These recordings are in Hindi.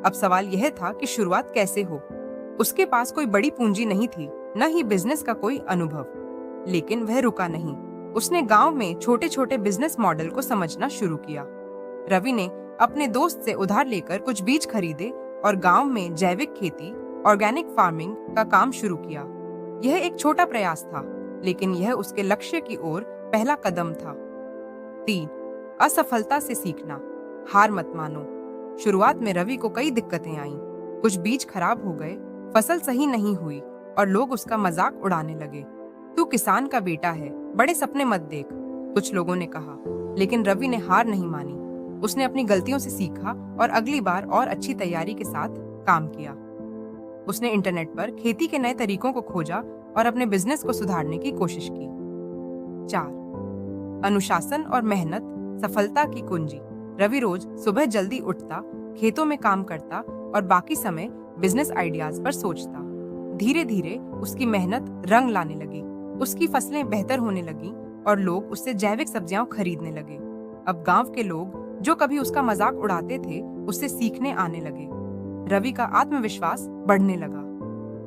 अब सवाल यह था कि शुरुआत कैसे हो। उसके पास कोई बड़ी पूंजी नहीं थी, न ही बिजनेस का कोई अनुभव। लेकिन वह रुका नहीं। उसने गांव में छोटे छोटे बिजनेस मॉडल को समझना शुरू किया। रवि ने अपने दोस्त से उधार लेकर कुछ बीज खरीदे और गांव में जैविक खेती, ऑर्गेनिक फार्मिंग का काम शुरू किया। यह एक छोटा प्रयास था, लेकिन यह उसके लक्ष्य की ओर पहला कदम था। 3. असफलता से सीखना। हार मत मानो। शुरुआत में रवि को कई दिक्कतें आईं। कुछ बीज खराब हो गए, फसल सही नहीं हुई और लोग उसका मजाक उड़ाने लगे। तू किसान का बेटा है, बड़े सपने मत देख, कुछ लोगों ने कहा। लेकिन रवि ने हार नहीं मानी। उसने अपनी गलतियों से सीखा और अगली बार और अच्छी तैयारी के साथ काम किया। उसने इंटरनेट पर खेती के नए तरीकों को खोजा और अपने बिजनेस को सुधारने की कोशिश की। 4. अनुशासन और मेहनत सफलता की कुंजी। रवि रोज सुबह जल्दी उठता, खेतों में काम करता और बाकी समय बिजनेस आइडियाज पर सोचता। धीरे धीरे उसकी मेहनत रंग लाने लगी। उसकी फसलें बेहतर होने लगी और लोग उससे जैविक सब्जियां खरीदने लगे। अब गांव के लोग जो कभी उसका मजाक उड़ाते थे, उससे सीखने आने लगे। रवि का आत्मविश्वास बढ़ने लगा।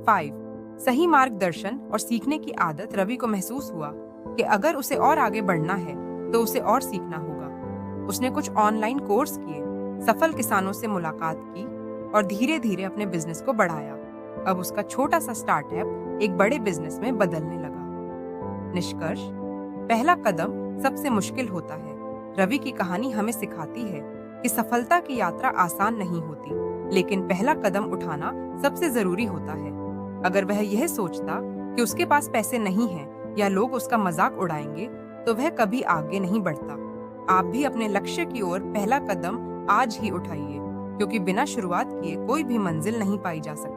5. सही मार्गदर्शन और सीखने की आदत। रवि को महसूस हुआ कि अगर उसे और आगे बढ़ना है तो उसे और सीखना होगा। उसने कुछ ऑनलाइन कोर्स किए, सफल किसानों से मुलाकात की और धीरे धीरे अपने बिजनेस को बढ़ाया। अब उसका छोटा सा स्टार्टअप एक बड़े बिजनेस में बदलने लगा। निष्कर्ष, पहला कदम सबसे मुश्किल होता है। रवि की कहानी हमें सिखाती है कि सफलता की यात्रा आसान नहीं होती, लेकिन पहला कदम उठाना सबसे जरूरी होता है। अगर वह यह सोचता कि उसके पास पैसे नहीं हैं या लोग उसका मजाक उड़ाएंगे, तो वह कभी आगे नहीं बढ़ता। आप भी अपने लक्ष्य की ओर पहला कदम आज ही उठाइए, क्योंकि बिना शुरुआत किए कोई भी मंजिल नहीं पाई जा सकती।